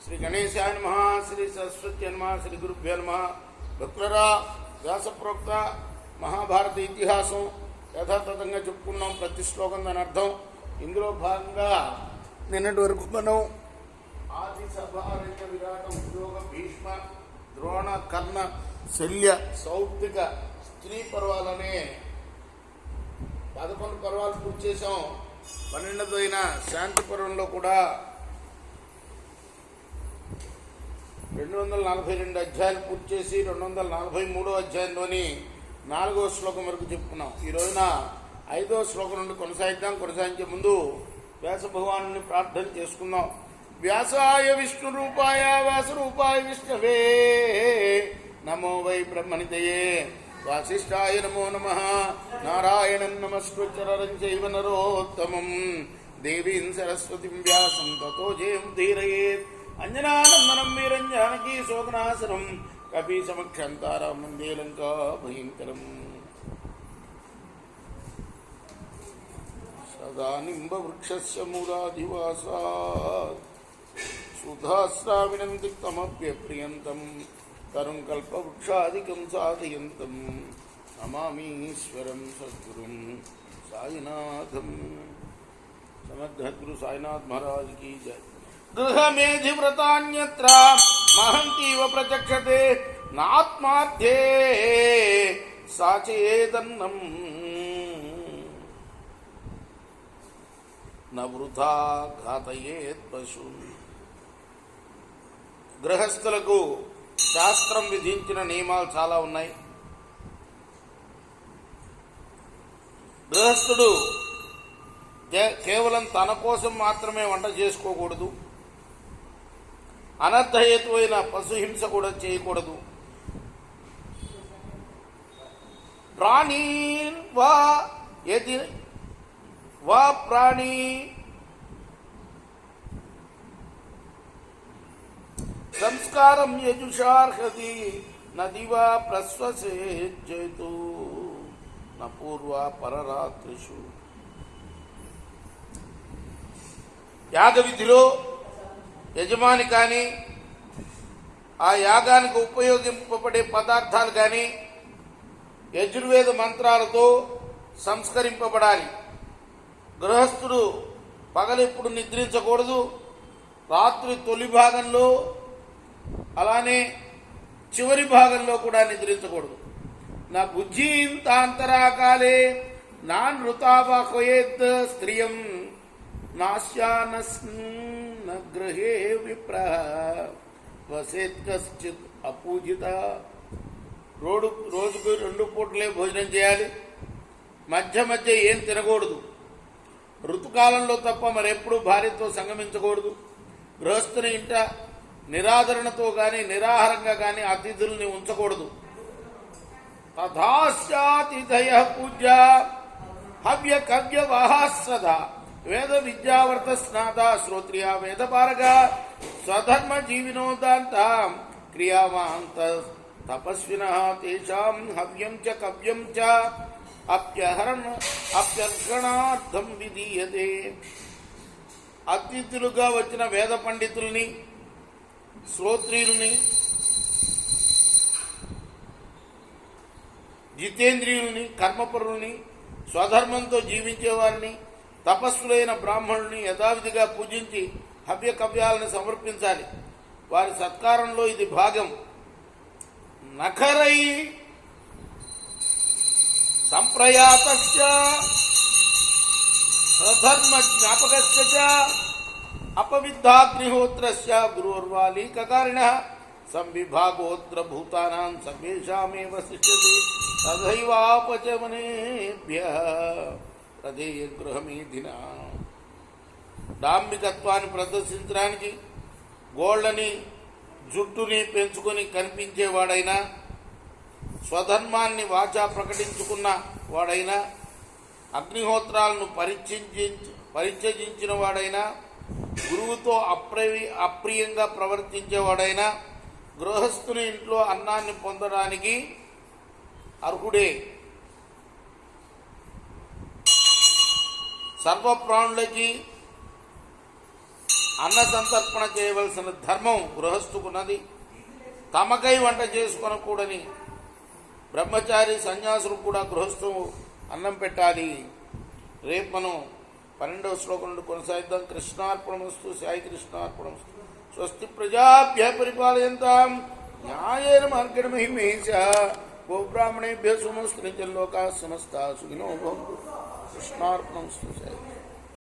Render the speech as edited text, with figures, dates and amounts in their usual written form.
శ్రీ గణేశాయ నమః, శ్రీ సరస్వతి నమః, శ్రీ గురుభ్యో నమః. భక్తులరా, వ్యాసప్రోక్త మహాభారత ఇతిహాసం యథాతథంగా చెప్పుకున్నాం. ప్రతి శ్లోకం దాని అర్థం. ఇందులో భాగంగా నిన్నటి వరకు మనం ఆది సభారణ్య విరాటం ఉద్యోగ భీష్మ ద్రోణ కర్ణ శల్య సౌప్తిక స్త్రీ పర్వాలనే 11 పర్వాలు పూర్తి చేసాం. 12వ శాంతి పర్వంలో కూడా 242 అధ్యాయాలు పూర్తి చేసి 243వ అధ్యాయంలోని 4వ శ్లోకం వరకు చెప్పుకున్నాం. ఈ రోజున 5వ శ్లోకం నుండి కొనసాగిద్దాం. కొనసాగించే ముందు వ్యాస భగవాను ప్రార్థన చేసుకుందాం. వ్యాసాయ విష్ణు రూపాయ వ్యాసరూపాయ విష్ణవే నమో వై బ్రహ్మనితయే వాసిష్ఠాయ నమో నమః. నారాయణం నమస్కృత్య చైవ నరోత్తమం దేవీం సరస్వతిం వ్యాసం తతో జయం ధీరయేత్. అంజనానందనం వీరం జానకీ శోకనాశనం కపి సమక్షంతారాం వందే లంకా భయంకరం. సదా నింబవృక్షస్య మూలాదివాసాత్ సుధాస్రావిణం తిక్తమప్యప్రియంతం తరుం కల్పవృక్షాదికం సాధయంతం నమామీశ్వరం సద్గురుం సాయినాథం. సమర్థ సాయినాథ్ మహారాజ్ కీ జయ. గృహమేధి వ్రతాన్యత్ర మహంతీవ ప్రచక్షతే నాత్మార్థే సాచేదన్నం నవృథా ఘాతయేత్ పశూన్. గృహస్థులకు శాస్త్రం విధించిన నియమాలు చాలా ఉన్నాయి. గృహస్థుడు కేవలం తన కోసం మాత్రమే వంట చేసుకోకూడదు. అనర్థహేతువైన పశుహింస కూడా చేయకూడదు. ప్రాణీ వా యది వా ప్రాణీ సంస్కారం యజుషార్హతి నదివా ప్రశ్వసేజ్జయతు న పూర్వ పరరాత్రిషు. యాగవిధిలో యజమాని కానీ ఆ యాగానికి ఉపయోగింపబడే పదార్థాలు కానీ యజుర్వేద మంత్రాలతో సంస్కరింపబడాలి. గృహస్థుడు పగలెప్పుడు నిద్రించకూడదు. రాత్రి తొలి భాగంలో అలానే చివరి భాగంలో కూడా నిద్రించకూడదు. నా బుజ్జీంతాంతరాకాలే నాన్ ఋతావాహయేత్ స్త్రియం నాశ్యాన గృహే విప్ర వసేత్ కశ్చిత్ అపూజిత. రోజుకు 2 పూటలే భోజనం చేయాలి. మధ్య మధ్య ఏం తినకూడదు. ఋతుకాలంలో తప్ప మరెప్పుడు భార్యతో సంగమించకూడదు. గృహస్థుని ఇంట నిరాదరణతో గాని నిరాహారంగా గాని అతిథుల్ని ఉంచకూడదు. తథాస్యాతిథయ పూజ్య హవ్య కవ్య వాహాశ్రద వేద విద్యావర్త స్నాత శ్రోత్రియ వేదపారగ స్వధర్మ జీవినోదాంత క్రియావాంత తపస్విన తేషాం హవ్యం చ కవ్యం చ అప్యర్హణార్థం విధీయతే. అతిథులుగా వచ్చిన వేద పండితుల్ని, శ్రోత్రియుల్ని, జితేంద్రియుల్ని, కర్మపరుల్ని, స్వధర్మంతో జీవించేవారిని, తపస్సులైన బ్రాహ్మణుల్ని యథావిధిగా పూజించి హవ్య కవ్యాలను సమర్పించాలి. వారి సత్కారంలో ఇది భాగం. నఖరై సంప్రయాతస్య స్వధర్మ జ్ఞాపకస్య చ అపవిద్ధాగ్నిహోత్రస్య గురోర్వాలీకారిణః సంవిభాగోత్ర భూతానాం సర్వేషామేవ శిష్యతే తథైవాపచమనేభ్యః తదేయ గృహమేధినా. డాంబికత్వాన్ని ప్రదర్శించడానికి గోళ్లని జుట్టుని పెంచుకొని కనిపించేవాడైనా, స్వధర్మాన్ని వాచా ప్రకటించుకున్న వాడైనా, అగ్నిహోత్రాలను పరిత్యజించిన వాడైనా, గురువుతో అప్రియంగా ప్రవర్తించేవాడైనా గృహస్థుని ఇంట్లో అన్నాన్ని పొందడానికి అర్హుడే. సర్వప్రాణులకి అన్న సంతర్పణ చేయవలసిన ధర్మం గృహస్థుకున్నది. తమకై వంట చేసుకొనకూడని బ్రహ్మచారి సన్యాసులు కూడా గృహస్థు అన్నం పెట్టాలి. రేపు మనం 12వ శ్లోకం నుండి కొనసాగిద్దాం. కృష్ణార్పణమస్తు. సాయి కృష్ణార్పణమస్తు. స్వస్తి ప్రజాభ్యః పరిపాలయంతాం న్యాయేన మార్గేణ మహిమహేషః. గోబ్రాహ్మణేభ్యः శుభమస్తు. నిత్యం లోకాః సమస్తాః సుఖినో భవంతు. కృష్ణార్పణమస్తు. సాయి